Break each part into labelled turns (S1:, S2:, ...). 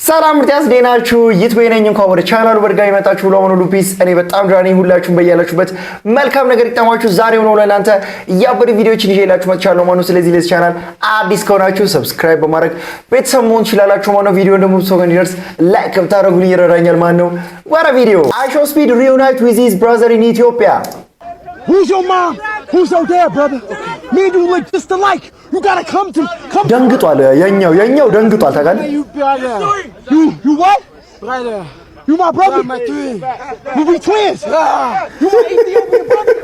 S1: ሰላም ምርጥያስ ዴናችሁ ይትበየነኝ እንኳን ወደ ቻናሉ በድጋሚ መጣችሁ ለሆነ ሉፒስ እኔ በጣም ጃኒ ሁላችሁም በያላችሁበት መልካም ነገር ይጣማችሁ ዛሬ ሆኖ ለእናንተ ያበደ ቪዲዮዎችን ይዤላችሁ መጥቻለሁ ማለት ነው። ስለዚህ ለዚህ ቻናል አዲስ ከሆናችሁ ሰብስክራይብ በማድረግ ቤተሰብ መሆን ትችላላችሁ ማለት ነው። ቪዲዮ ደግሞ ሰው ጋር እንዲደርስ ላይክ ብታደርጉልኝ ይረዳኛል ማለት ነው። ወራ ቪዲዮ I show speed reunite with his brother in Ethiopia.
S2: Who's your mom? Who's out there, brother? Me and you look just alike. You gotta come.
S1: ደንግጧል የኛው ደንግጧል ታውቃለህ?
S2: You what? Brother. You my brother? My twin. We twins. You my Ethiopian brother?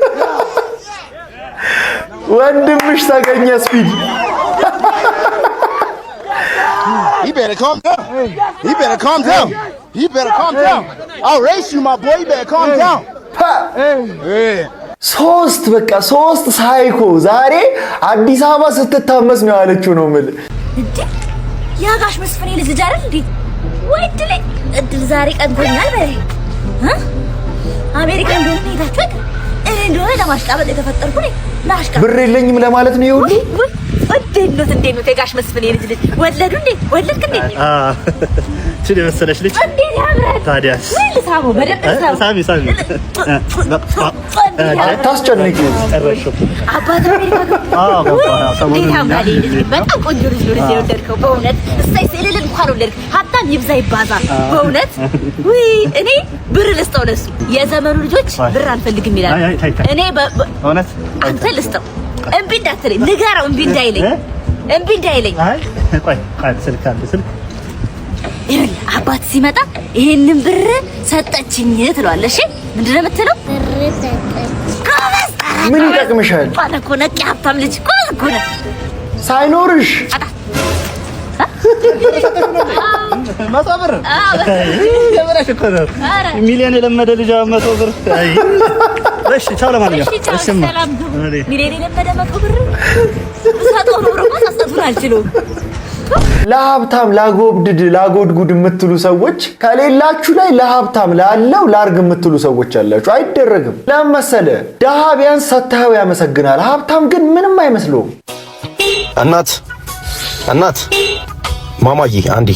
S1: ወንድምሽ ታገኘ ስፒድ.
S2: He better calm down. He better calm down. He better calm down. I'll race you, my boy. You better calm down. Hey.
S1: ሶስት ሳይኮ ዛሬ አዲስ አበባ ስትታመስ ነው ያለችው ነው ማለት
S3: እንዴ ያጋሽ መስፍኔ ልጅ አይደል እንዴ ወይ እድል ዛሬ ቀንቶኛል በይ አሜሪካ እንደሆነ ሄዳችሁ እኔ እንደሆነ ለማሽቃበጥ የተፈጠርኩ ነኝ ላሽቃበጥ
S1: ብር የለኝም ለማለት ነው ይሁን
S3: እንዴት ነው የጋሽ መስፍኔ ልጅ ወለድክ እንዴ
S4: ትዲ መሰለሽ ልጅ
S3: እንዴ ያምራል
S4: ታዲያስ
S3: ሳሙ በደንብ ሳሚ
S1: አታስጨንቂ
S4: ጨረሽ
S3: አባቴ በጣም ቆንጆ ልጅ ነው የወለድከው በእውነት እስታይ ስለሌለ እንኳን ወለድክ ሀብታም ይብዛ ይባዛ በእውነት ወይ እኔ ብር ልስጠው ለሱ የዘመኑ ልጆች ብር አንፈልግም ይላል እኔ በእውነት አንተ ልስጠው እምቢ እንዳትለኝ ንገረው እምቢ እንዳይለኝ
S4: ቆይ ስልክ
S3: አባት ሲመጣ ይሄንን ብር ሰጠችኝ ትለዋለሽ ምንድነው የምትለው
S1: ምን ይጠቅምሻል
S3: ባለኮ ነቂ ሀብታም ልጅ እኮ ነው
S1: ሳይኖርሽ
S4: ማሳበር ለበራሽ እኮ ነው ሚሊዮን የለመደ ልጅ 100 ብር አይ እሺ ቻው ለማንኛውም እሺማ
S3: ሚሊዮን የለመደ 100 ብር ሳጥሩ ብር ማሳሰቱን አልችልም
S1: ለሀብታም ላጎድጉድ የምትሉ ሰዎች ከሌላችሁ ላይ ለሀብታም ላለው ላርግ የምትሉ ሰዎች አላችሁ አይደረግም ለመሰለ ደሃ ቢያንስ ሰጥተው ያመሰግናል ሀብታም ግን ምንም አይመስለውም
S5: እናት ማማዬ አንዲ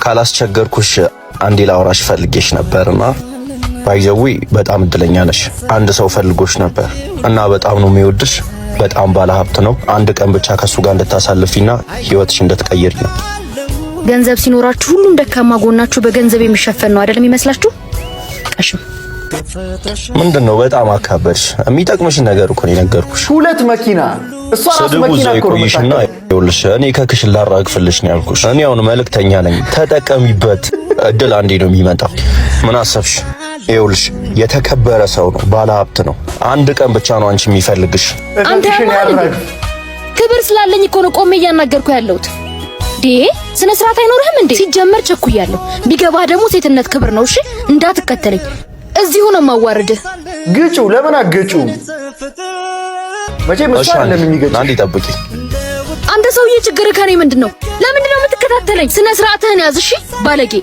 S5: ካላስቸገርኩሽ አንዲ ላውራሽ ፈልጌሽ ነበርና ባይዘዊ በጣም እድለኛ ነሽ አንድ ሰው ፈልጎሽ ነበር እና በጣም ነው የሚወድሽ በጣም ባለ ሀብት ነው አንድ ቀን ብቻ ከሱ ጋር እንድታሳልፊና ህይወትሽ እንድትቀይሪ ነው
S6: ገንዘብ ሲኖራችሁ ሁሉም ደካማ ጎናችሁ በገንዘብ የሚሸፈን ነው አይደለም ይመስላችሁ እሺ
S5: ምንድነው በጣም አካበድሽ የሚጠቅምሽ ነገር እኮ ነው የነገርኩሽ
S1: ሁለት መኪና እሷ ራስ መኪና እኮ ነው
S5: ይኸውልሽ እኔ ከክሽን ላራግፍልሽ ነው ያልኩሽ እኔ አሁን መልእክተኛ ነኝ ተጠቀሚበት እድል አንዴ ነው የሚመጣው ምን አሰብሽ ይኸውልሽ የተከበረ ሰው ነው ባለ ሀብት ነው አንድ ቀን ብቻ ነው አንቺ የሚፈልግሽ
S6: አንተ ክብር ስላለኝ እኮ ነው ቆሜ እያናገርኩ ያለሁት ስነ ስርዓት አይኖርህም እንዴ ሲጀመር ቸኩያለሁ ቢገባ ደግሞ ሴትነት ክብር ነው እሺ እንዳትከተለኝ እዚሁ ነው ማዋረድህ
S1: ግጩ ለምን አገጩ መቼ መስዋዕት ለሚገጭ
S5: አንዴ ጠብቂ
S6: አንተ ሰውዬ ችግር ከኔ ምንድነው ለምንድነው የምትከታተለኝ ስነ ስርዓትህን ያዝ እሺ ባለጌ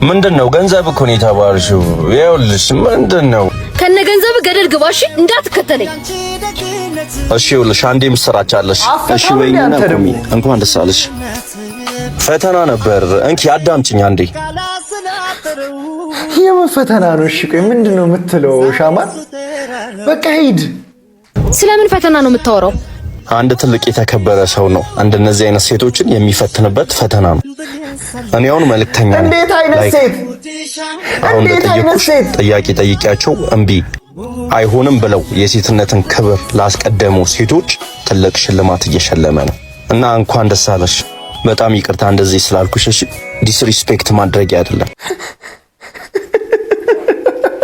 S5: ምንድነው ገንዘብ እኮ ነው የተባልሽው ይኸውልሽ ምንድነው
S6: ከነ ገንዘብ ገደል ግባሽ እንዳትከተለኝ
S5: እሺ ይኸውልሽ አንዴ ምስራች አለሽ እሺ ወይኔ ነቁሚ እንኳን ደስ አለሽ ፈተና ነበር እንኪ አዳምጪኝ አንዴ
S1: የምን ፈተና ነው እሺ ቆይ ምንድነው የምትለው ሻማን በቃ ሂድ
S6: ስለምን ፈተና ነው የምታወራው
S5: አንድ ትልቅ የተከበረ ሰው ነው እንደነዚህ አይነት ሴቶችን የሚፈትንበት ፈተና ነው እኔ አሁን መልእክተኛ ነኝ
S1: እንዴት አይነት ሴት
S5: አሁን ጥያቄ ጠይቂያቸው እምቢ አይሆንም ብለው የሴትነትን ክብር ላስቀደሙ ሴቶች ትልቅ ሽልማት እየሸለመ ነው እና እንኳን ደስ አለሽ በጣም ይቅርታ እንደዚህ ስላልኩሽ እሺ ዲስሪስፔክት ማድረግ አይደለም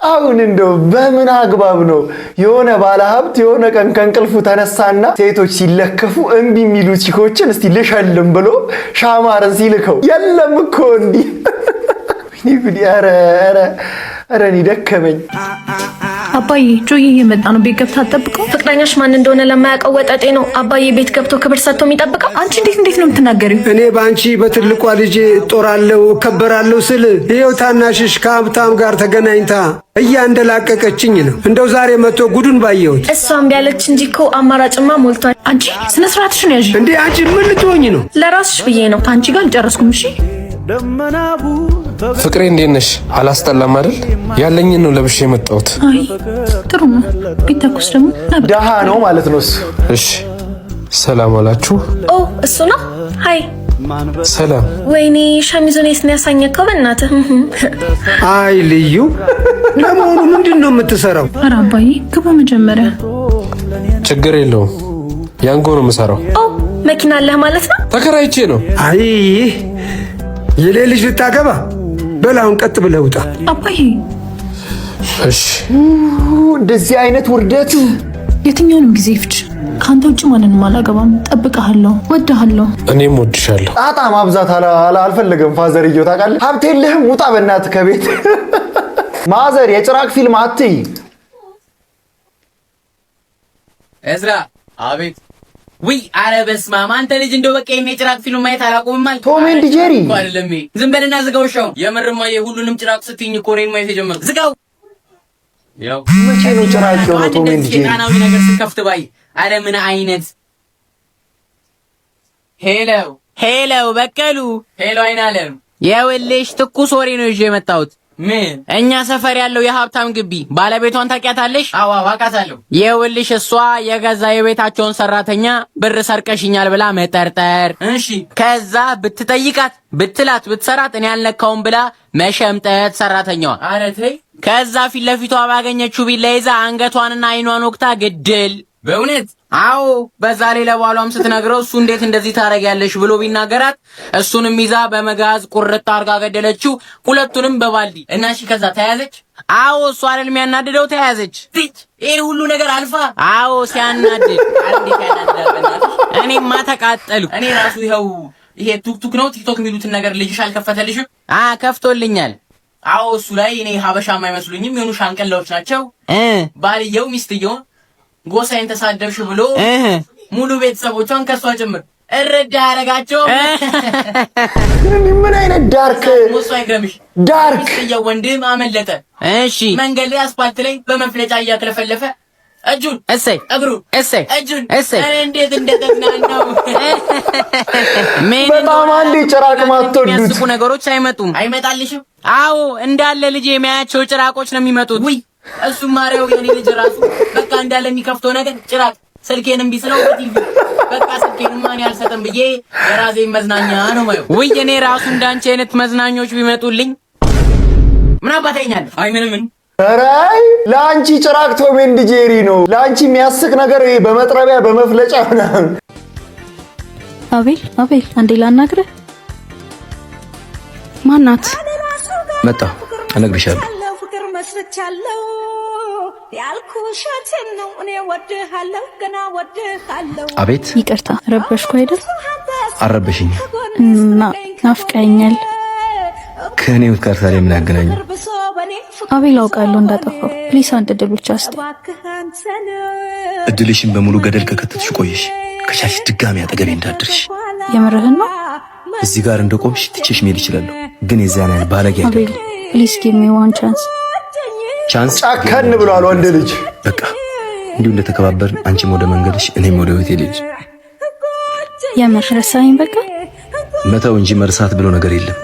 S1: አሁን እንደው በምን አግባብ ነው የሆነ ባለ ሀብት የሆነ ቀን ከእንቅልፉ ተነሳና ሴቶች ሲለከፉ እምቢ የሚሉ ቺኮችን እስቲ ልሸልም ብሎ ሻማርን ሲልከው የለም እኮ እንዴ ኧረ እኔ ደከመኝ
S7: አባዬ ጆዬ እየመጣ ነው። ቤት ገብታ አትጠብቀው?
S8: ፍቅረኛሽ ማን እንደሆነ ለማያውቀው ወጠጤ ነው አባዬ ቤት ገብቶ ክብር ሰጥቶ የሚጠብቀው።
S7: አንቺ እንዴት ነው የምትናገሪው?
S9: እኔ ባንቺ በትልቋ ልጅ ጦራለሁ እከበራለሁ ስል ይሄው ታናሽሽ ከሀብታም ጋር ተገናኝታ እያንደላቀቀችኝ ነው። እንደው ዛሬ መጥቶ ጉዱን ባየሁት።
S8: እሷም ቢያለች እንጂ እኮ አማራጭማ ሞልቷል።
S7: አንቺ ስነ ስርዓትሽን ያዥ።
S9: እንዴ አንቺ ምን ልትሆኚ ነው?
S8: ለራስሽ ብዬ ነው።
S7: አንቺ ጋር አልጨረስኩም። እሺ
S10: ፍቅሬ እንዴት ነሽ? አላስጠላም አይደል? ያለኝን ነው ለብሼ የመጣሁት።
S7: አይ ጥሩ ነው። ቢተኩስ ደግሞ
S1: ደሃ ነው ማለት ነው እሱ።
S10: እሺ ሰላም አላችሁ?
S8: ኦ እሱ ነው። ሃይ
S10: ሰላም።
S8: ወይኔ ሸሚዙን የት ነው ያሳኘከው? በእናትህ
S9: አይ ልዩ፣ ለመሆኑ ምንድን ነው የምትሰራው?
S7: ኧረ አባዬ ግባ መጀመሪያ።
S10: ችግር የለውም ያንጎ ነው የምሰራው።
S8: ኦ መኪና አለህ ማለት ነው?
S10: ተከራይቼ ነው።
S9: አይ የሌ ልጅ ልታገባ? በላውን ቀጥ ብለህ ውጣ።
S7: አባዬ
S10: እሺ
S1: እንደዚህ አይነት ውርደት
S7: የትኛውንም ጊዜ ይፍጭ። ካንተ ውጭ ማንንም አላገባም። ጠብቀሃለሁ፣ ወድሃለሁ።
S10: እኔም ወድሻለሁ።
S1: ጣጣ ማብዛት አልፈልግም። ፋዘርዬው ታውቃለህ፣ ሀብት የለህም ውጣ በእናትህ ከቤት። ማዘር የጭራቅ ፊልም አትይ።
S11: እዝራ አቤት። ውይ አረ በስመ አብ አንተ ልጅ እንደው በቃ የኔ ጭራቅ ፊልም ማየት አላቆምም ማለት
S1: ቶም ኤንድ ጄሪ
S11: አይደለም። ዝም በልና ዝጋው። ሻው የምርማ የሁሉንም ጭራቅ ስትይኝ እኮ እኔን ማየት የጀመርኩ። ዝጋው። ያው
S1: መቼ ነው ጭራቅ የሆነው ቶም ኤንድ ጄሪ?
S11: ቃናዊ ነገር ስከፍት ባይ አረ ምን አይነት ሄሎ በቀሉ ሄሎ አይናለም የውልሽ ትኩስ ወሬ ነው ይዤ የመጣሁት። ምን? እኛ ሰፈር ያለው የሀብታም ግቢ ባለቤቷን ታውቂያታለሽ? አዎ አውቃታለሁ። የውልሽ እሷ የገዛ የቤታቸውን ሰራተኛ ብር ሰርቀሽኛል ብላ መጠርጠር። እሺ ከዛ ብትጠይቃት ብትላት ብትሰራት እኔ ያልነካውን ብላ መሸምጠት ሰራተኛዋ። አረ ተይ። ከዛ ፊት ለፊቷ ባገኘችው ቢላ ይዛ አንገቷንና አይኗን ወቅታ ግድል። በእውነት? አዎ። በዛ ላይ ለባሏም ስትነግረው እሱ እንዴት እንደዚህ ታረጊያለሽ ብሎ ቢናገራት እሱንም ይዛ በመጋዝ ቁርጥ አርጋ ገደለችው፣ ሁለቱንም በባልዲ እና እሺ ከዛ ተያዘች? አዎ። እሱ አይደል የሚያናድደው? ተያዘች። ይሄ ሁሉ ነገር አልፋ? አዎ ሲያናድድ እንዴት ያናድዳል? እኔማ ተቃጠሉ። እኔ ራሱ ይኸው ይሄ ቱክቱክ ነው ቲክቶክ የሚሉትን ነገር ልጅሽ አልከፈተልሽም? ከፍቶልኛል። አዎ እሱ ላይ እኔ ሀበሻም አይመስሉኝም የሆኑ ሻንቀላዎች ናቸው። ባልየው ሚስትየውን ጎሳዬን ተሳደብሽ ብሎ ሙሉ ቤተሰቦቿን ከሷ ጭምር እረዳ ያረጋቸው።
S1: ምን አይነት ዳርክ
S11: ሙሱ አይገምሽ
S1: ዳርክ
S11: ወንድም አመለጠ። እሺ መንገድ ላይ አስፓልት ላይ በመፍለጫ እያክለፈለፈ እጁን እሰይ እግሩን እሰይ እጁን እሰይ እንዴት እንደተዝናናው።
S1: በጣም አንዴ ጭራቅ ማትወዱት
S11: የሚያስቁ ነገሮች አይመጡም። አይመጣልሽም? አዎ እንዳለ ልጅ የሚያያቸው ጭራቆች ነው የሚመጡት። ውይ እሱ ማሪያው የኔ ልጅ ራሱ በቃ እንዳለ የሚከፍተው ነገር ጭራቅ ስልኬንም ቢስለው በቲቪ በቃ ስልኬንም ማን ያልሰጠም ብዬ የራሴን መዝናኛ ነው ማየው። ውይ እኔ ራሱ እንዳንቺ አይነት መዝናኞች ቢመጡልኝ ምን አባታኛለሁ። አይ ምን
S1: አራይ ለአንቺ ጭራቅ ቶም ኤንድ ጄሪ ነው። ለአንቺ የሚያስቅ ነገር ይሄ በመጥረቢያ በመፍለጫ ምናምን።
S6: አቤል አንዴ ላናግርህ። ማናት?
S5: መጣ እነግርሻለሁ።
S12: መስርቻለሁ ያልኩሽን ነው እኔ ወድሃለሁ ገና ወድሃለሁ።
S5: አቤት
S6: ይቅርታ ረበሽኩ አይደል?
S5: አረበሽኝ
S6: እና ናፍቀኛል።
S5: ከኔው ጋር ታዲያ ምን ያገናኛል?
S6: አቤል አውቃለሁ እንዳጠፋው። ፕሊስ አንድ እድል ብቻ ስጥ።
S5: እድልሽን በሙሉ ገደል ከከተትሽ ቆየሽ። ከቻልሽ ድጋሚ አጠገቤ እንዳትደርሽ።
S6: የምርህን ነው?
S5: እዚህ ጋር እንደቆምሽ ትቼሽ መሄድ እችላለሁ፣ ግን የዚያን ያህል ባለጌ አይደለም።
S6: አቤል ፕሊስ ጊቭ ሚ ዋን ቻንስ።
S1: ጨከን ብሏል ወንድ ልጅ።
S5: በቃ እንዲሁ እንደተከባበርን አንቺም ወደ መንገድሽ እኔም ወደ ቤቴ ልጅ።
S6: የምር ረሳኸኝ? በቃ
S5: መተው እንጂ መርሳት ብሎ ነገር የለም።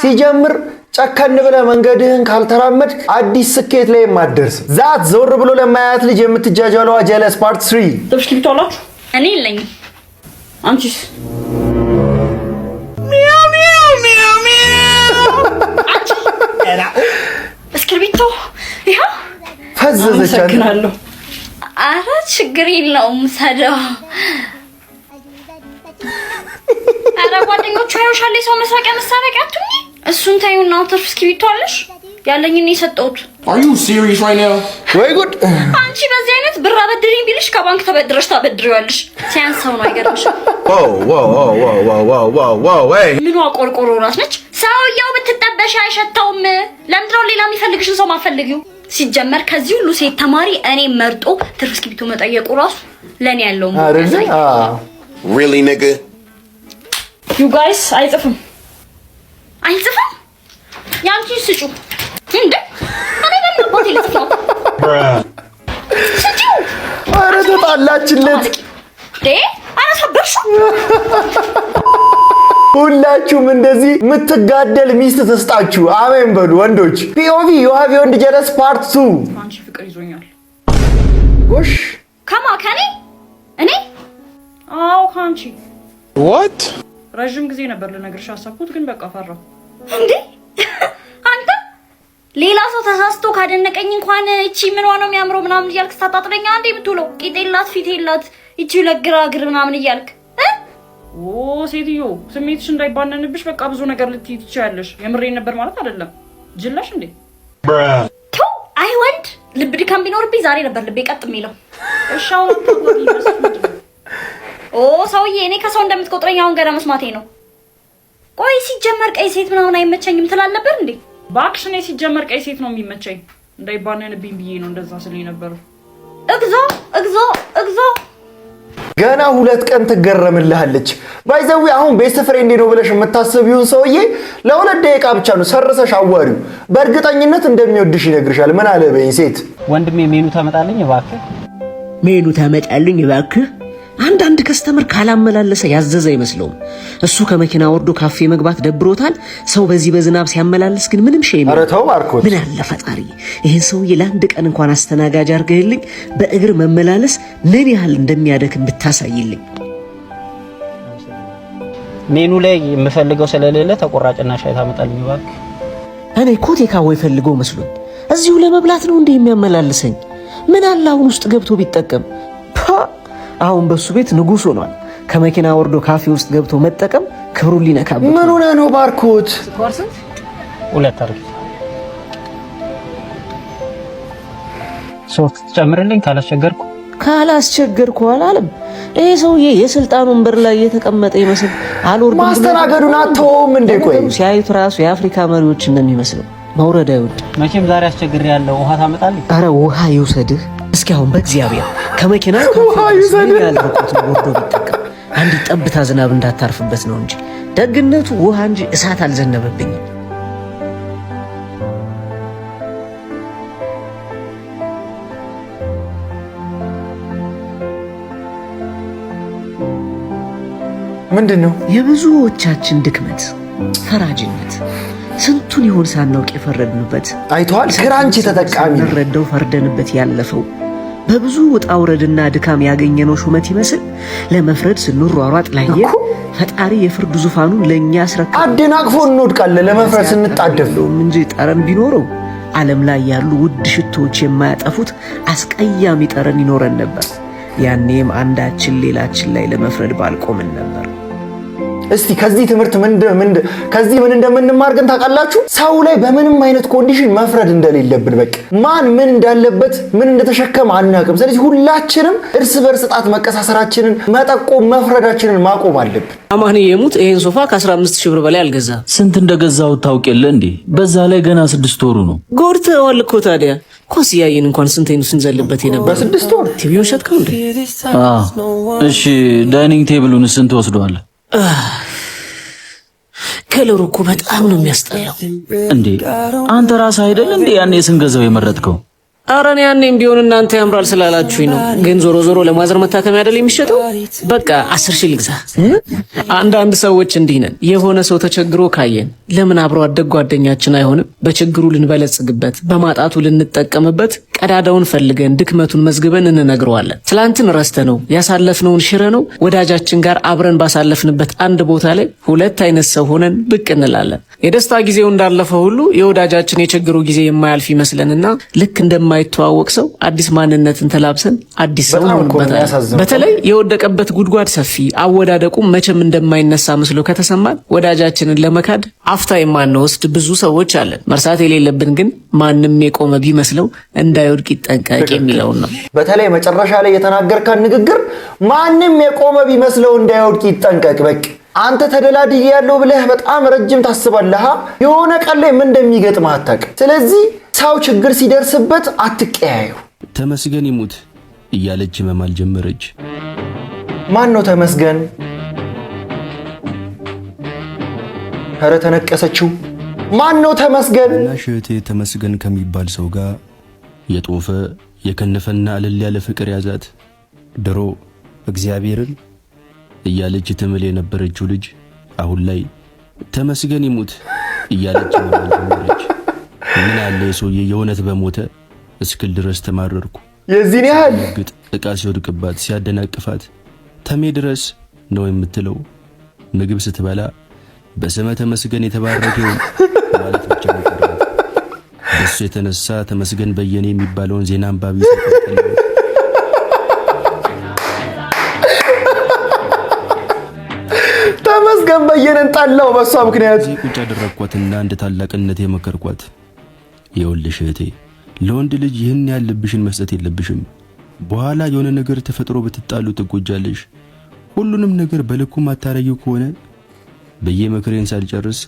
S1: ሲጀምር ጨከን ብለህ መንገድህን ካልተራመድክ አዲስ ስኬት ላይ የማትደርስም። ዛት ዘወር ብሎ ለማያት ልጅ የምትጃጃለዋ ጀለስ ፓርት 3
S8: እስክሪብቶ አላችሁ? እኔ የለኝም። አንቺስ? እስክሪብቶ ይኸው
S1: ፈዘዘች።
S8: ኧረ ችግር የለውም ሰደው። ኧረ ጓደኞቹ አይውሻል ሰው መስራቂያ መሳረቂያ አትሁኚ። እሱን ታዩና ትርፍ እስክሪብቶ አለሽ? ያለኝን የሰጠሁት።
S10: Are you serious right now?
S1: ወይ ጉድ!
S8: አንቺ በዚህ አይነት ብር አበድሪኝ ቢልሽ ከባንክ ተበድረሽ ታበድሪዋለሽ። ሲያንሰው ነው አይገርምሽ? ምኗ ቆርቆሮ ራስ ነች? ሰውየው ብትጠበሽ አይሸታውም። ለምንድን ነው ሌላ የሚፈልግሽን ሰው ማፈልጊው? ሲጀመር ከዚህ ሁሉ ሴት ተማሪ እኔ መርጦ ትርፍ እስክሪብቶ መጠየቁ ራሱ ለኔ ያለው
S2: Really nigga?
S8: You guys አይጽፍም ያንቺ ስጩ እንዴ እኔ በልቦት ይልጽፋው ስጩ
S1: ኧረ ተጣላችለት
S8: አራሰበርሽ
S1: ሁላችሁም እንደዚህ ምትጋደል ሚስት ተስጣችሁ አሜን በሉ ወንዶች ፒኦቪ you have የወንድ ጀለስ ፓርት 2
S8: አንቺ ፍቅር ይዞኛል
S1: ጎሽ
S8: ከኔ እኔ አው ካንቺ
S2: What?
S8: ረጅም ጊዜ ነበር ልነግርሽ አሰብኩት ግን በቃ ፈራው እንዴ አንተ ሌላ ሰው ተሳስቶ ካደነቀኝ እንኳን እቺ ምንዋ ነው የሚያምረው ምናምን እያልክ ታጣጥለኛ አንዴ ብትውለው ቂጤላት ፊቴላት እቺ ለግራግር ምናምን እያልክ ሴትዮ ስሜትሽ እንዳይባነንብሽ በቃ ብዙ ነገር ልትይ ትችያለሽ የምሬን ነበር ማለት አይደለም ጅላሽ እንዴ አይ ወንድ ልብ ድካም ቢኖርብኝ ዛሬ ነበር ልቤ ቀጥ የሚለው እሻው ነው ሰውዬ እኔ ከሰው እንደምትቆጥረኝ አሁን ገና መስማቴ ነው ቆይ ሲጀመር ቀይ ሴት ምናምን አይመቸኝም ትላል ነበር እንዴ ባክሽ እኔ ሲጀመር ቀይ ሴት ነው የሚመቸኝ እንዳይባነንብኝ ብዬ ነው እንደዛ ስለኝ ነበር እግዞ
S1: ገና 2 ቀን ትገረምልሃለች ባይዘው አሁን ቤስት ፍሬንድ ነው ብለሽ የምታስቢውን ሰውዬ ለ2 ደቂቃ ብቻ ነው ሰርሰሽ አዋሪው በእርግጠኝነት እንደሚወድሽ ይነግርሻል ምን አለ በይ ሴት
S11: ወንድሜ ሜኑ ታመጣልኝ እባክህ አንድ ከስተመር ካላመላለሰ ያዘዘ አይመስለውም እሱ ከመኪና ወርዶ ካፌ መግባት ደብሮታል ሰው በዚህ በዝናብ ሲያመላልስ ግን ምንም ሼም ምን አለ ፈጣሪ ይሄን ሰውዬ ለአንድ ቀን እንኳን አስተናጋጅ አርገህልኝ በእግር መመላለስ ምን ያህል እንደሚያደክም ብታሳይልኝ
S4: ሜኑ ላይ የምፈልገው ስለሌለ ተቆራጭና ሻይ ታመጣልኝ እባክህ
S11: እኔ ኮቴካ ወይ ፈልገው መስሎኝ እዚሁ ለመብላት ነው እንዴ የሚያመላልሰኝ ምን አለ አሁን ውስጥ ገብቶ ቢጠቀም አሁን በሱ ቤት ንጉስ ሆኗል ከመኪና ወርዶ ካፌ ውስጥ ገብቶ መጠቀም ክብሩን ሊነካበት
S1: ምን ሆነ ነው ባርኮት
S4: 2 አርግ 3 ጨምርልኝ ካላስቸገርኩ አላለም ይሄ ሰውዬ የስልጣን ወንበር ላይ የተቀመጠ ይመስል አልወርድም
S1: ማስተናገዱን አተውም እንዴ ቆይ
S11: ሲያዩት ራሱ የአፍሪካ መሪዎች እንደሚመስለው መውረድ አይወድ
S4: መቼም ዛሬ አስቸግር ያለው ውሃ ታመጣልኝ
S11: አረ ውሃ ይውሰድህ እስኪ አሁን በእግዚአብሔር ከመኪና ያልኩት ወርዶ ቢጠቀም አንድ ጠብታ ዝናብ እንዳታርፍበት ነው እንጂ ደግነቱ ውሃ እንጂ እሳት አልዘነበብኝም
S1: ምንድነው
S11: የብዙዎቻችን ድክመት ፈራጅነት ስንቱን ይሆን ሳናውቅ የፈረድንበት
S1: አይቷል ክራንቺ ተጠቃሚ
S11: ረደው ፈርደንበት ያለፈው በብዙ ውጣ ውረድና ድካም ያገኘነው ሹመት ይመስል ለመፍረድ ስንሯሯጥ ላየ ፈጣሪ የፍርድ ዙፋኑን ለኛ አስረከበ
S1: አደናቅፎ እንወድቃለን ለመፍረድ ስንጣደፍ
S11: እንጂ ጠረን ቢኖረው ዓለም ላይ ያሉ ውድ ሽቶች የማያጠፉት አስቀያሚ ጠረን ይኖረን ነበር ያኔም አንዳችን ሌላችን ላይ ለመፍረድ ባልቆምን ነበር
S1: እስቲ ከዚህ ትምህርት ምን እንደምንማር ግን ታውቃላችሁ ሰው ላይ በምንም አይነት ኮንዲሽን መፍረድ እንደሌለብን በቃ ማን ምን እንዳለበት ምን እንደተሸከመ አናውቅም ስለዚህ ሁላችንም እርስ በርስ ጣት መቀሳሰራችንን መጠቆም መፍረዳችንን ማቆም አለብን
S11: አማን የሙት ይሄን ሶፋ ከ15000 ብር በላይ አልገዛ
S13: ስንት እንደገዛው ታውቂያለህ እንዴ በዛ ላይ ገና 6 ወሩ ነው
S11: ጎርተዋል እኮ ታዲያ ኮስያየን እንኳን ስንቴን ስንዘልበት የነበር
S1: በ6 ወር
S11: ቲቪውን ሸጥከው እንዴ
S13: እሺ ዳይኒንግ ቴብሉን ስንት ወስዷል
S11: ከለሩ እኮ በጣም ነው የሚያስጠላው
S13: እንዴ አንተ ራስህ አይደል እንዴ ያኔ ስንገዛው የመረጥከው
S11: አራኔ ያኔም ቢሆን እናንተ ያምራል ስላላችሁኝ ነው ግን ዞሮ ለማዘር መታከም አይደል የሚሸጠው በቃ 10000 ልግዛ አንዳንድ ሰዎች እንዲህ ነን የሆነ ሰው ተቸግሮ ካየን ለምን አብሮ አደግ ጓደኛችን አይሆንም በችግሩ ልንበለጽግበት በማጣቱ ልንጠቀምበት ቀዳዳውን ፈልገን ድክመቱን መዝግበን እንነግረዋለን ትላንትን ረስተነው ያሳለፍነውን ሽረነው ወዳጃችን ጋር አብረን ባሳለፍንበት አንድ ቦታ ላይ ሁለት አይነት ሰው ሆነን ብቅ እንላለን የደስታ ጊዜው እንዳለፈ ሁሉ የወዳጃችን የችግሩ ጊዜ የማያልፍ ይመስለንና ልክ እንደማይተዋወቅ ሰው አዲስ ማንነትን ተላብሰን አዲስ ሰው ሆነንበታል በተለይ የወደቀበት ጉድጓድ ሰፊ አወዳደቁ መቼም እንደማይነሳ መስሎ ከተሰማን ወዳጃችንን ለመካድ አፍታ የማንወስድ ብዙ ሰዎች አለን መርሳት የሌለብን ግን ማንንም የቆመ ቢመስለው እንዳይ
S4: እንዳይወድቅ ይጠንቀቅ የሚለው ነው።
S1: በተለይ መጨረሻ ላይ የተናገርካን ንግግር ማንንም የቆመ ቢመስለው እንዳይወድቅ ይጠንቀቅ። በቃ አንተ ተደላድዬ ያለው ብለህ በጣም ረጅም ታስባለህ። የሆነ ቀን ላይ ምን እንደሚገጥምህ አታውቅም። ስለዚህ ሰው ችግር ሲደርስበት አትቀያዩ።
S14: ተመስገን ይሙት እያለች መማል ጀመረች።
S1: ማን ነው ተመስገን? ኧረ ተነቀሰችው። ማን ነው ተመስገን?
S14: እናሽ እህቴ ተመስገን ከሚባል ሰው ጋር የጦፈ የከነፈና እልል ያለ ፍቅር ያዛት። ድሮ እግዚአብሔርን እያለች ትምል የነበረችው ልጅ አሁን ላይ ተመስገን ይሙት እያለች መማል ጀመረች። ምን አለ የሰውዬ የእውነት በሞተ እስክል ድረስ ተማረርኩ።
S1: የዚህን ያህል
S14: ግጥ ዕቃ ሲወድቅባት ሲያደናቅፋት ተሜ ድረስ ነው የምትለው። ምግብ ስትበላ በስመ ተመስገን የተባረከው ማለት ብቻ ነው። በሱ የተነሳ ተመስገን በየኔ የሚባለውን ዜና አንባቢ
S1: ተመስገን በየነን ጣላው በሷ ምክንያት።
S14: ቁጭ አደረኳትና እንደ ታላቅነት የመከርኳት ይኸውልሽ እህቴ ለወንድ ልጅ ይህን ያህል ልብሽን መስጠት የለብሽም። በኋላ የሆነ ነገር ተፈጥሮ ብትጣሉ ትጎጃለሽ። ሁሉንም ነገር በልኩ ማታረጊው ከሆነ በየመክሬን ሳልጨርስ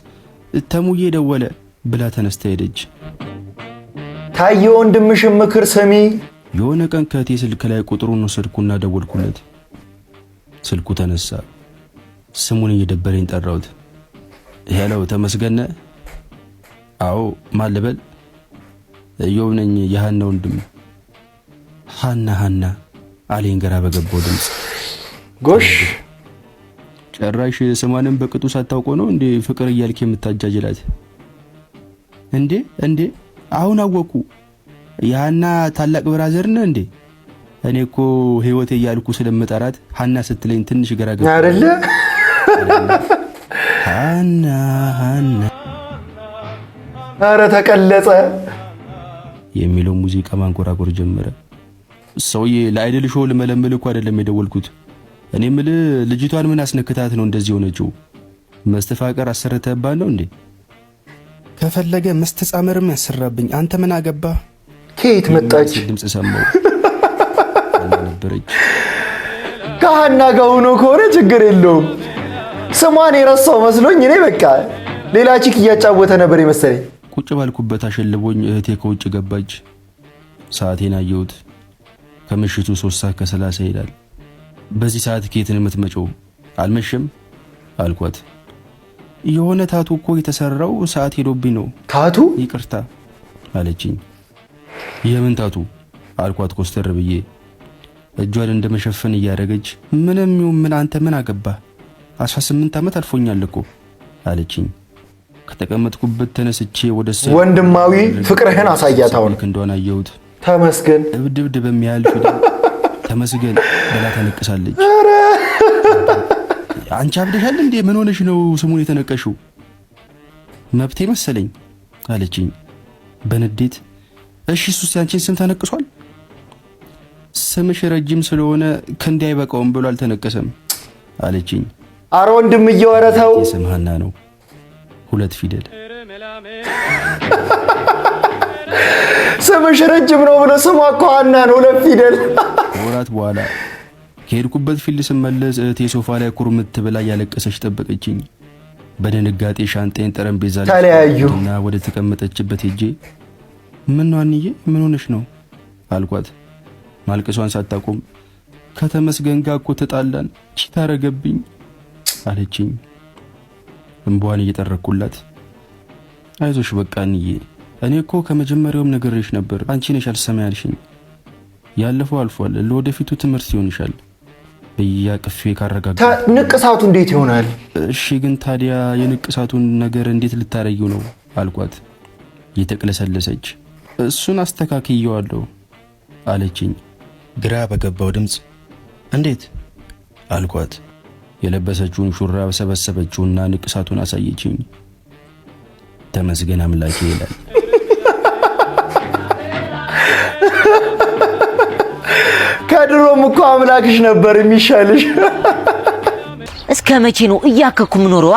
S14: ተሙዬ ደወለ ብላ ተነስታ ሄደች።
S1: ታየ ወንድምሽ ምክር ስሚ።
S14: የሆነ ቀን ከእቴ ስልክ ላይ ቁጥሩን ወሰድኩና ደወልኩለት። ስልኩ ተነሳ። ስሙን እየደበረኝ ጠራሁት። ሄሎ ተመስገን? አዎ ማን ልበል? እዮብ ነኝ የሃና ወንድም። ሃና አለኝ ገራ በገባው ድምፅ።
S1: ጎሽ
S14: ጭራሽ ስሟንም በቅጡ ሳታውቀው ነው እንዴ ፍቅር እያልክ የምታጃጅላት? እንዴ አሁን አወቁ። የሃና ታላቅ ብራዘር ነህ እንዴ? እኔ እኮ ህይወቴ እያልኩ ስለምጠራት ሃና ስትለኝ ትንሽ ገራ ገባ
S1: አይደለ?
S14: ሃና
S1: ኧረ ተቀለጸ
S14: የሚለው ሙዚቃ ማንቆራቆር ጀመረ። ሰውዬ ለአይደል ሾው ልመለምል እኮ አይደለም የደወልኩት። እኔ የምልህ ልጅቷን ምን አስነክታት ነው እንደዚህ ሆነችው? መስተፋቀር አሰረተባት ነው እንዴ? ከፈለገ መስተጻመርም ያሰራብኝ፣ አንተ ምን አገባ?
S1: ከየት መጣች?
S14: ድምጽ ሰማሁ ነበረች።
S1: ከሃና ጋር ሆኖ ከሆነ ችግር የለውም። ስሟን የረሳው መስሎኝ እኔ በቃ ሌላ ቺክ እያጫወተ ነበር የመሰለኝ።
S14: ቁጭ ባልኩበት አሸልቦኝ እህቴ ከውጭ ገባች። ሰዓቴን አየሁት። ከምሽቱ 3:30 ይላል። በዚህ ሰዓት ከየት ነው የምትመጪው? አልመሸም አልኳት። የሆነ ታቱ እኮ የተሰራው ሰዓት ሄዶብኝ ነው።
S1: ታቱ?
S14: ይቅርታ አለችኝ። የምን ታቱ አልኳት ኮስተር ብዬ። እጇን እንደመሸፈን እያደረገች ምንም ይሁን ምን አንተ ምን አገባ? 18 ዓመት አልፎኛል እኮ አለችኝ። ከተቀመጥኩበት ተነስቼ ወደ
S1: ወንድማዊ ፍቅርህን አሳያት። አሁን
S14: እንደሆነ አየሁት።
S1: ተመስገን
S14: እብድብድ በሚያህል ፊደል ተመስገን ብላ ተነቅሳለች። አንቺ አብደሻል እንዴ? ምን ሆነሽ ነው ስሙን የተነቀሽው? መብቴ መሰለኝ አለችኝ በንዴት። እሺ እሱስ ያንቺን ስም ተነቅሷል? ስምሽ ረጅም ስለሆነ ክንዴ አይበቃውም ብሎ አልተነቀሰም አለችኝ።
S1: አረ ወንድም እየወረተው
S14: ስም ሃና ነው፣ 2 ፊደል።
S1: ስምሽ ረጅም ነው ብሎ ስሟ እኮ ሃና ነው፣ 2 ፊደል።
S14: ወራት በኋላ ከሄድኩበት ፊልድ ስመለስ እህቴ ሶፋ ላይ ኩርምት ብላ ያለቀሰች ጠበቀችኝ። በድንጋጤ ሻንጤን ጠረጴዛ ላይ ተለያዩና ወደ ተቀመጠችበት ሄጄ ምን ነው አንዬ ምን ሆነሽ ነው አልኳት። ማልቀሷን ሳታቆም ከተመስገን ጋር እኮ ተጣላን ቺታ አረገብኝ አለችኝ። እንቧን እየጠረኩላት አይዞሽ በቃ አንዬ እኔ እኮ ከመጀመሪያውም ነገርሽ ነበር፣ አንቺ ነሽ አልሰማ ያልሽኝ። ያለፈው አልፏል፣ ለወደፊቱ ትምህርት ይሆንሻል በያቅፌ ካረጋጋ።
S1: ንቅሳቱ እንዴት ይሆናል?
S14: እሺ ግን ታዲያ የንቅሳቱን ነገር እንዴት ልታረጊው ነው አልኳት። እየተቅለሰለሰች እሱን አስተካክየዋለሁ አለችኝ ግራ በገባው ድምፅ። እንዴት አልኳት። የለበሰችውን ሹራብ ሰበሰበችውና ንቅሳቱን አሳየችኝ። ተመስገን አምላኬ ይላል።
S1: ከድሮም እኮ አምላክሽ ነበር የሚሻልሽ።
S15: እስከ መቼ ነው እያከኩ ምኖረዋ?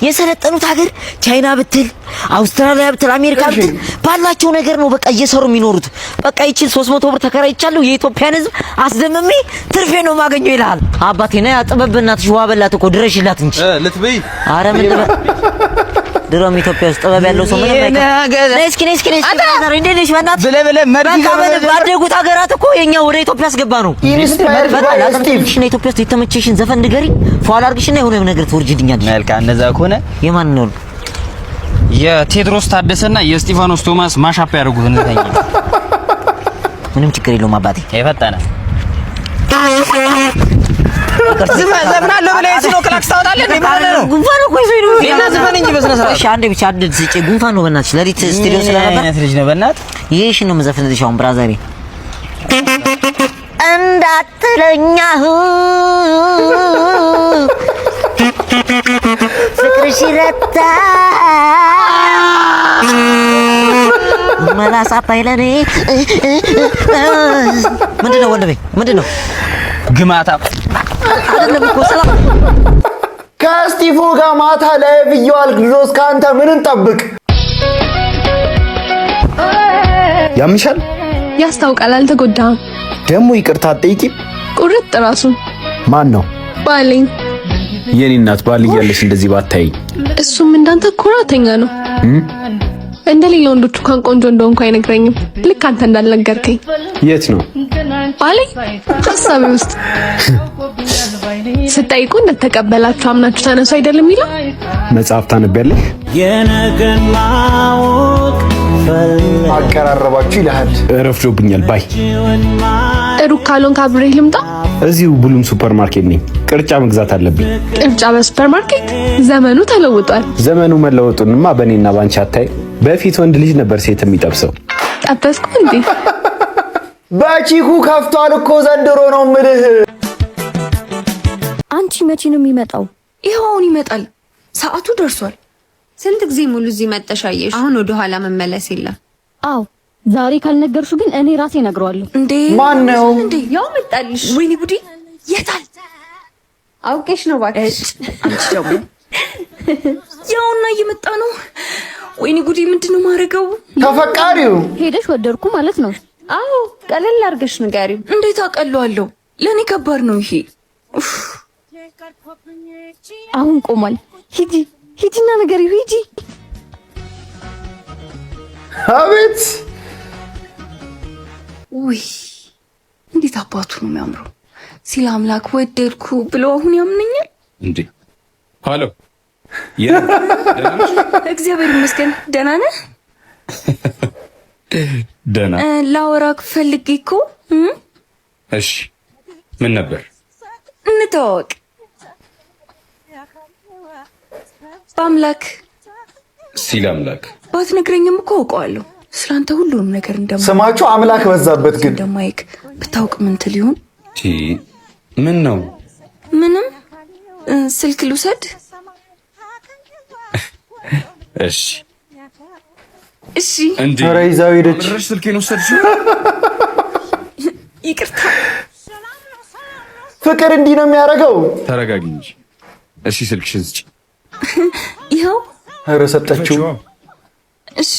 S15: የሰለጠኑት ሀገር ቻይና ብትል አውስትራሊያ ብትል አሜሪካ ብትል ባላቸው ነገር ነው በቃ እየሰሩ የሚኖሩት። በቃ ይቺን 300 ብር ተከራይቻለሁ የኢትዮጵያን ሕዝብ አስደምሜ ትርፌ ነው ማገኘው ይላል። አባቴ ነው ያጥበብናት ሸዋ በላት እኮ ድረሽላት እንጂ ልትበይ። ኧረ ምን ድሮም ኢትዮጵያ ውስጥ ጥበብ ያለው ሰው ምን ነገር ነስኪ አታዘር እንዴልሽ በእናትህ ብለህ ባደጉት ሀገራት እኮ የኛ ወደ ኢትዮጵያ አስገባ ነው። ኢንስፓየርሽ ነው ኢትዮጵያ ውስጥ የተመቸሽን ዘፈን ንገሪኝ ፏል አድርግሽና የሆነ ነገር ትወርጅልኛለሽ። መልካም እንደዛ ከሆነ የማን ነው?
S11: የቴድሮስ ታደሰና የስጢፋኖስ ቶማስ ማሻፕ ያደርጉት እንተኛ።
S15: ምንም ችግር የለውም አባቴ የፈጠነ
S11: ዘፍናለሁ ብለህ ሲኖ ክላክስ ታወጣለህ እንዴ? ማለት ነው ጉንፋን እኮ ይዞኝ ነው። ሌላ ዘፈን እንጂ በስነ ስርዓት።
S15: እሺ አንዴ ብቻ አድል ስጪ። ጉንፋን ነው በእናትሽ። ለሊት ስቱዲዮ ስለነበር
S11: አይነት ልጅ ነው በእናትህ።
S15: ይሄሽ ነው መዘፍንልሽ አሁን ብራዘሬ እንዳትለኛሁ ፍቅርሽ ረታ መላሳፓይ ለኔ ምንድነው ወንድሜ ምንድነው?
S11: ግማታ
S15: አይደለም እኮ ሰላም
S1: ከስቲፎ ጋር ማታ ላይ ቪዲዮአል ግዶስ ካንተ ምን እንጠብቅ?
S16: ያምሻል
S7: ያስታውቃል። አልተጎዳም።
S16: ደግሞ ይቅርታ አትጠይቂም?
S7: ቁርጥ ራሱ
S16: ማን ነው?
S7: ባሌን።
S16: የኔ እናት ባል እያለሽ እንደዚህ ባታይኝ።
S7: እሱም እንዳንተ ኩራተኛ ነው። እንደሌላ ወንዶች እንኳን ቆንጆ እንደሆንኩ አይነግረኝም። ልክ አንተ እንዳልነገርከኝ።
S16: የት ነው
S7: ባሌ? ሐሳቤ ውስጥ ስጠይቁ እንደተቀበላችሁ አምናችሁ ተነሱ አይደለም የሚለው
S16: መጽሐፍ ታነቢያለሽ?
S13: የነገን ማወቅ
S1: አቀራረባችሁ ይልሃል።
S16: ረፍዶብኛል ባይ
S7: ሩክ ካሎን ካብሬህ ልምጣ።
S16: እዚሁ ብሉም ሱፐርማርኬት ነኝ። ቅርጫ መግዛት አለብኝ።
S7: ቅርጫ በሱፐርማርኬት? ዘመኑ ተለውጧል።
S16: ዘመኑ መለወጡንማ በእኔና ባንቺ አታይ። በፊት ወንድ ልጅ ነበር ሴት የሚጠብሰው።
S7: ጠበስኩ እንዴ?
S1: ባቺኩ ከፍቷል እኮ ዘንድሮ ነው የምልህ።
S17: አንቺ መቼ ነው የሚመጣው?
S18: ይኸው አሁን ይመጣል። ሰዓቱ ደርሷል። ስንት ጊዜ ሙሉ እዚህ መጠሻየሽ? አሁን ወደ ኋላ መመለስ የለም።
S17: አዎ ዛሬ ካልነገርሹ ግን እኔ ራሴ እነግረዋለሁ።
S18: እንዴ
S1: ማን ነው?
S18: እንዴ ያው መጣልሽ። ወይኔ ጉዲ! የታል? አውቄሽ ነው እባክሽ። አንቺ ደግሞ ያውና እየመጣ ነው። ወይኔ ጉዲ! ምንድነው ማረገው?
S1: ተፈቃሪው
S17: ሄደሽ ወደድኩ ማለት ነው?
S18: አዎ ቀለል አድርገሽ ንገሪው። እንዴት አቀለዋለሁ? ለኔ ከባድ ነው ይሄ።
S17: አሁን ቆሟል። ሂጂና ንገሪው ሂጂ።
S1: አቤት
S18: ውይ እንዴት አባቱ ነው የሚያምረው። ሲል አምላክ ወደድኩ ብሎ አሁን ያምነኛል
S14: እንዴ? ሃሎ
S18: እግዚአብሔር ይመስገን። ደህና ነህ?
S14: ደህና
S18: ላወራክ ፈልጌ እኮ።
S14: እሺ ምን ነበር?
S18: እንተዋወቅ። በአምላክ
S14: ሲል አምላክ
S18: ባትነግረኝም እኮ አውቀዋለሁ ስላንተ ሁሉንም ነገር እንደማ
S1: ስማችሁ አምላክ በዛበት ግን
S18: እንደማይክ ብታውቅ ምን ትል ይሆን?
S14: ምን ነው?
S18: ምንም ስልክ ልውሰድ?
S14: እሺ
S18: እሺ።
S14: እንዴ
S1: ኧረ ይዛው ሄደች።
S14: ስልኬን ወሰድሽ?
S18: ይቅርታ።
S1: ፍቅር እንዲህ ነው የሚያደርገው።
S14: ተረጋጊ እንጂ። እሺ ስልክሽን ስጪ።
S18: ይኸው።
S1: ኧረ ሰጠችው።
S18: እሺ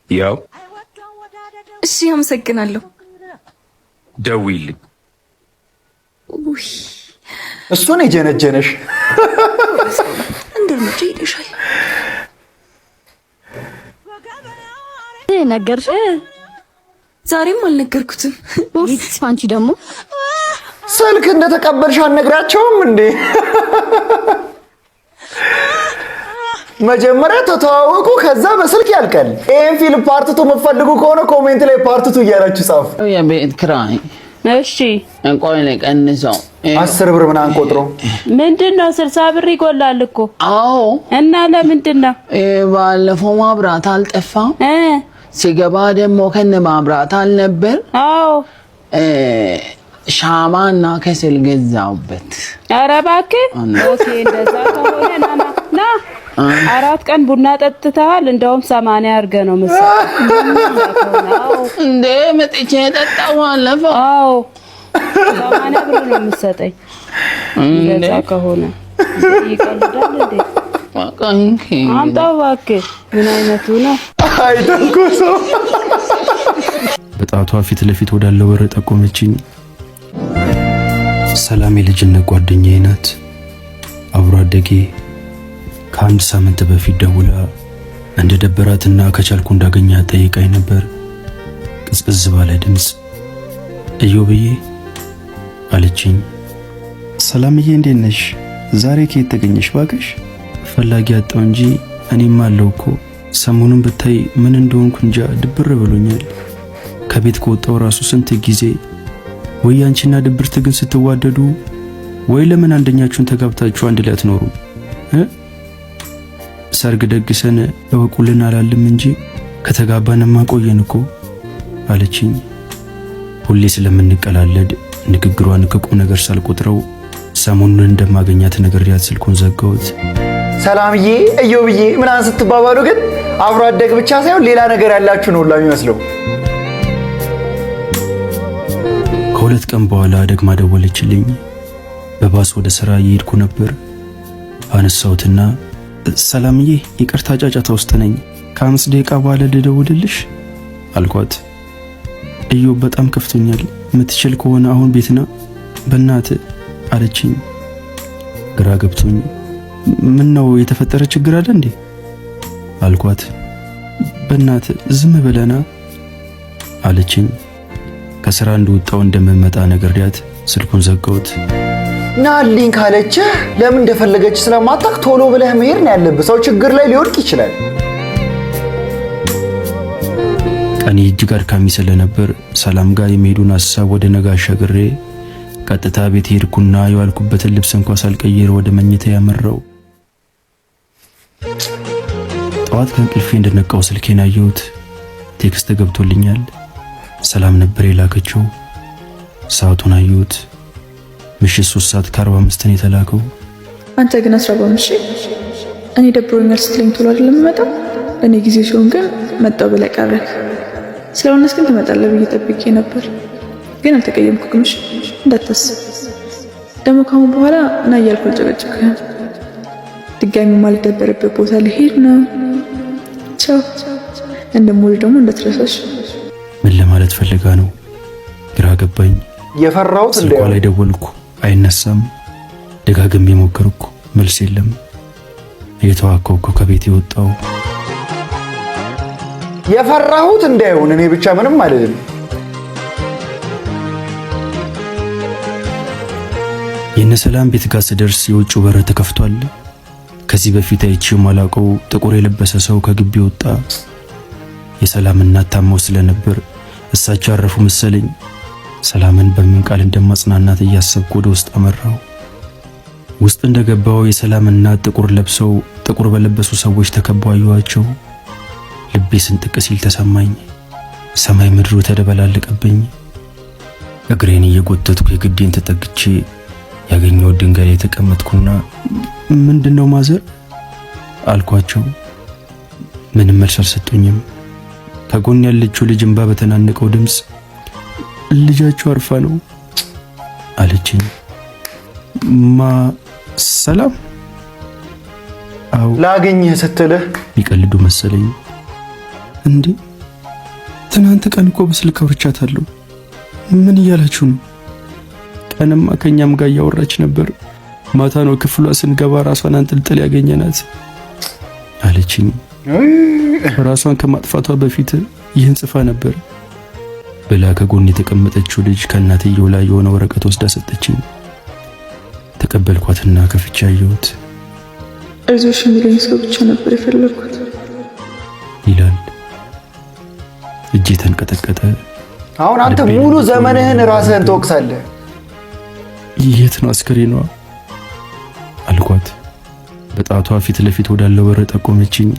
S14: ያው።
S18: እሺ አመሰግናለሁ።
S14: ደውይልኝ።
S18: ውይ
S1: እሱን የጀነጀነሽ
S18: እንደርምጭ ይልሻል።
S17: ነገርሽ?
S18: ዛሬም አልነገርኩትም።
S17: ይህስ አንቺ ደግሞ
S1: ስልክ እንደተቀበልሽ አልነግራቸውም እንዴ? መጀመሪያ ተተዋወቁ፣ ከዛ በስልክ ያልቃል። ይሄን ፊልም ፓርትቱ የምትፈልጉ ከሆነ ኮሜንት ላይ ፓርትቱ እያላችሁ ጻፉ።
S4: የቤት ኪራይ
S13: እሺ
S4: እንቆይ ለቀንሰው
S1: 10 ብር ምናምን ቆጥሮ
S13: ምንድነው 60 ብር ይጎላል እኮ።
S4: አዎ
S13: እና ለምንድን ነው?
S4: ባለፈው ማብራት አልጠፋም ሲገባ ደግሞ ከነ ማብራት አልነበር።
S13: አዎ
S4: ሻማና ከሰል ገዛውበት።
S13: ኧረ እባክህ ኦኬ። እንደዛ ከሆነ ና 4 ቀን ቡና ጠጥተሃል። እንደውም 80 አድርገህ ነው የምትሰጠው።
S4: እንዴ መጥቼ ጠጣሁ አለፈው።
S13: አዎ 80 ብር ነው የምትሰጠኝ። እንደዛ ከሆነ ይቀልዳል እንዴ? አምጣው እባክህ። ምን አይነቱ ነው?
S1: አይ ተንኮሶ
S14: በጣቷ ፊት ለፊት ወዳለው በር ጠቆመችኝ። ሰላም የልጅነት ጓደኛዬ ናት። አብሮ አደጌ ከአንድ ሳምንት በፊት ደውላ እንደ ደበራትና ከቻልኩ እንዳገኛት ጠይቃኝ ነበር። ቅዝቅዝ ባለ ድምፅ እዮብዬ አለችኝ። ሰላምዬ እንዴት ነሽ? ዛሬ ከየት ተገኘሽ ባክሽ? ፈላጊ አጣው እንጂ እኔም አለው እኮ። ሰሞኑን ብታይ ምን እንደሆንኩ እንጃ ድብር ብሎኛል። ከቤት ከወጣው ራሱ ስንት ጊዜ። ወይ አንቺና ድብርት ግን ስትዋደዱ ወይ ለምን አንደኛችሁን ተጋብታችሁ አንድ ላይ አትኖሩ? ሰርግ ደግሰን እወቁልን አላልም እንጂ ከተጋባንማ ቆየን እኮ አለችኝ። ሁሌ ስለምንቀላለድ ንግግሯን ከቁም ነገር ሳልቆጥረው ሰሞኑን እንደማገኛት ነግሬያት ስልኩን ዘጋሁት።
S1: ሰላምዬ እዮብዬ ምናምን ስትባባሉ ግን አብሮ አደግ ብቻ ሳይሆን ሌላ ነገር ያላችሁ ነው የሚመስለው።
S14: ከሁለት ቀን በኋላ ደግማ ደወለችልኝ። በባስ ወደ ስራ እየሄድኩ ነበር። አነሳሁትና ሰላምዬ ይቅርታ ጫጫታ ውስጥ ነኝ፣ ከ5 ደቂቃ በኋላ ልደውልልሽ አልኳት። እዮ በጣም ከፍቶኛል፣ የምትችል ከሆነ አሁን ቤትና በእናት አለችኝ። ግራ ገብቶኝ ምን ነው የተፈጠረ ችግር አለ እንዴ አልኳት። በእናት ዝም ብለና አለችኝ። ከስራ እንደወጣው እንደምመጣ ነግሬያት ስልኩን ዘጋሁት።
S1: ናልኝ ካለችህ ለምን እንደፈለገች ስለማታውቅ ቶሎ ብለህ መሄድ ነው ያለብህ። ሰው ችግር ላይ ሊወድቅ ይችላል።
S14: ቀኔ እጅግ አድካሚ ስለነበር ሰላም ጋር የሚሄዱን ሐሳብ ወደ ነገ አሻግሬ ቀጥታ ቤት ሄድኩና የዋልኩበትን ልብስ እንኳን ሳልቀይር ወደ መኝታ ያመራው። ጠዋት ከእንቅልፌ እንደነቃው ስልኬን አየሁት። ቴክስት ገብቶልኛል። ሰላም ነበር የላከችው። ሰዓቱን አየሁት። ምሽት 3:45 ነው የተላከው።
S19: አንተ ግን 15 እኔ ደብሮኛል ስትለኝ ቶሎ አይደለም የምመጣው። እኔ ጊዜ ሲሆን ግን መጣው ብለህ ቀረህ። ስለሆነስ ግን ትመጣለህ ብዬ ጠብቄ ነበር፣ ግን አልተቀየምኩም። እሺ እንዳታስብ። ደግሞ ካሁን በኋላ እና እያልኩ አልጨቀጭቅህም። ድጋሚ ማልደበረበት ቦታ ልሄድ ነው። ቻው። እንደምወልድ ደግሞ እንዳትረሳሽ።
S14: ምን ለማለት ፈልጋ ነው? ግራ ገባኝ።
S1: የፈራሁት
S14: ስልኳ ላይ ደወልኩ፣ አይነሳም። ደጋግሜ ሞከርኩ፣ መልስ የለም። እየተዋከብኩ ከቤት የወጣው
S1: የፈራሁት እንዳይሆን እኔ ብቻ ምንም አልልም።
S14: የነሰላም ቤት ጋር ስደርስ የውጭው በር ተከፍቷል። ከዚህ በፊት አይቼው ማላውቀው ጥቁር የለበሰ ሰው ከግቢ ወጣ። የሰላም እናት ታመው ስለነበር እሳቸው አረፉ መሰለኝ። ሰላምን በምን ቃል እንደማጽናናት እያሰብኩ ወደ ውስጥ አመራው። ውስጥ እንደገባው የሰላም እናት ጥቁር ለብሰው ጥቁር በለበሱ ሰዎች ተከበው አየኋቸው። ልቤ ስንጥቅ ሲል ተሰማኝ። ሰማይ ምድሩ ተደበላለቀብኝ። እግሬን እየጎተትኩ የግዴን ተጠግቼ ያገኘው ድንጋይ ላይ ተቀመጥኩና ምንድነው ማዘር አልኳቸው። ምንም መልስ አልሰጡኝም። ከጎን ያለችው ልጅ እንባ በተናነቀው ድምፅ ልጃቸው አርፋ ነው አለችኝ። ሰላም? አው
S1: ላገኝህ ስትልህ
S14: ቢቀልዱ መሰለኝ። እንዴ ትናንት ቀን እኮ በስልክ አውርቻታለሁ። ምን እያላችሁ ነው? ቀንማ ከኛም ጋር እያወራች ነበር። ማታ ነው ክፍሏ ስንገባ ራሷን አንጠልጥል ያገኘናት አለችኝ። ራሷን ከማጥፋቷ በፊት ይህን ጽፋ ነበር ብላ ከጎን የተቀመጠችው ልጅ ከእናትየው ላይ የሆነ ወረቀት ወስዳ ሰጠችኝ። ተቀበልኳትና ከፍቼ አየሁት።
S19: አይዞሽ የሚለኝ ሰው ብቻ ነበር የፈለግኩት
S14: ይላል። እጄ ተንቀጠቀጠ።
S1: አሁን አንተ ሙሉ ዘመንህን ራስህን ትወቅሳለህ።
S14: የት ነው አስከሬኗ አልኳት። በጣቷ ፊት ለፊት ወዳለው በር ጠቆመችኝ።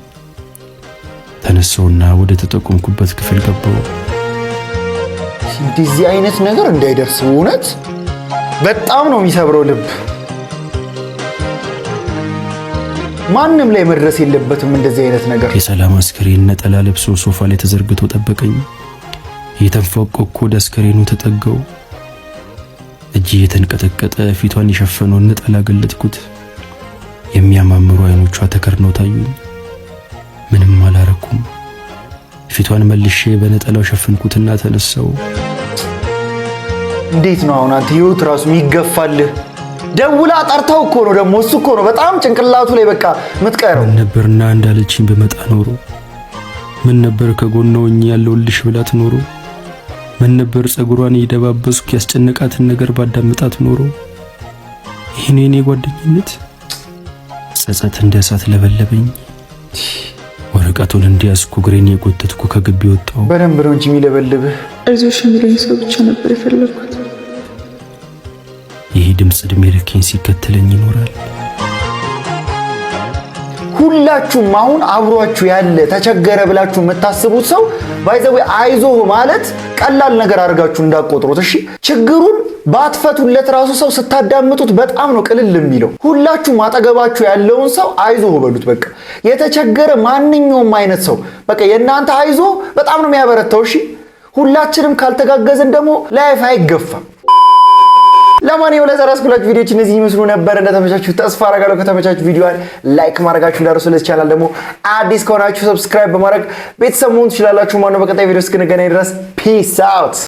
S14: ተነሳውና ወደ ተጠቆምኩበት ክፍል ገባው።
S1: እንደዚህ አይነት ነገር እንዳይደርስ እውነት በጣም ነው የሚሰብረው ልብ። ማንም ላይ መድረስ የለበትም እንደዚህ አይነት ነገር።
S14: የሰላም አስከሬን ነጠላ ለብሶ ሶፋ ላይ ተዘርግቶ ጠበቀኝ። የተንፈቀኩ ወደ አስከሬኑ ተጠጋው። እጅ የተንቀጠቀጠ ፊቷን የሸፈነውን ነጠላ ገለጥኩት። የሚያማምሩ አይኖቿ ተከርነው ታዩኝ። ምንም አላረኩም። ፊቷን መልሼ በነጠላው ሸፈንኩትና ተነሳው።
S1: እንዴት ነው አሁን አንተ ህይወት ራሱ የሚገፋልህ? ደውላ ጠርታው እኮ ነው ደግሞ እሱ እኮ ነው በጣም ጭንቅላቱ ላይ በቃ ምትቀረው።
S14: ምን ነበርና እንዳለችኝ በመጣ ኖሮ፣ ምን ነበር ከጎኗ ሆኜ ያለውልሽ ብላት ኖሮ፣ ምን ነበር ጸጉሯን እየደባበስኩ ያስጨነቃትን ነገር ባዳምጣት ኖሮ። ይሄኔ እኔ ጓደኝነት ጸጸት እንደ እሳት ለበለበኝ። ወረቀቱን እንዲያስኩ ግሬን የጎተትኩ ከግቢ ወጣው።
S1: በደንብ ነው እንጂ የሚለበልብህ።
S19: እርዞሽ የሚለኝ ሰው ብቻ ነበር የፈለግኩት።
S14: ይህ ድምፅ እድሜ ልኬን ሲከተለኝ ይኖራል።
S1: ሁላችሁም አሁን አብሯችሁ ያለ ተቸገረ ብላችሁ የምታስቡት ሰው ባይዘው አይዞህ ማለት ቀላል ነገር አድርጋችሁ እንዳቆጥሩት። እሺ ችግሩን ባትፈቱለት ራሱ ሰው ስታዳምጡት በጣም ነው ቅልል የሚለው። ሁላችሁም አጠገባችሁ ያለውን ሰው አይዞህ በሉት። በቃ የተቸገረ ማንኛውም አይነት ሰው በቃ የእናንተ አይዞህ በጣም ነው የሚያበረታው። እሺ ሁላችንም ካልተጋገዝን ደግሞ ላይፍ አይገፋም። ለማንኛውም ለዛሬ ስኩላችሁ ቪዲዮዎች እነዚህ ይመስሉ ነበር። እንደተመቻችሁ ተስፋ አደርጋለሁ። ከተመቻችሁ ቪዲዮውን ላይክ ማድረጋችሁ እንዳትረሱ። ለዚህ ቻናል ደግሞ አዲስ ከሆናችሁ ሰብስክራይብ በማድረግ ቤተሰብ መሆን ትችላላችሁ ማለት ነው። በቀጣይ ቪዲዮ እስክንገናኝ ድረስ ፒስ አውት።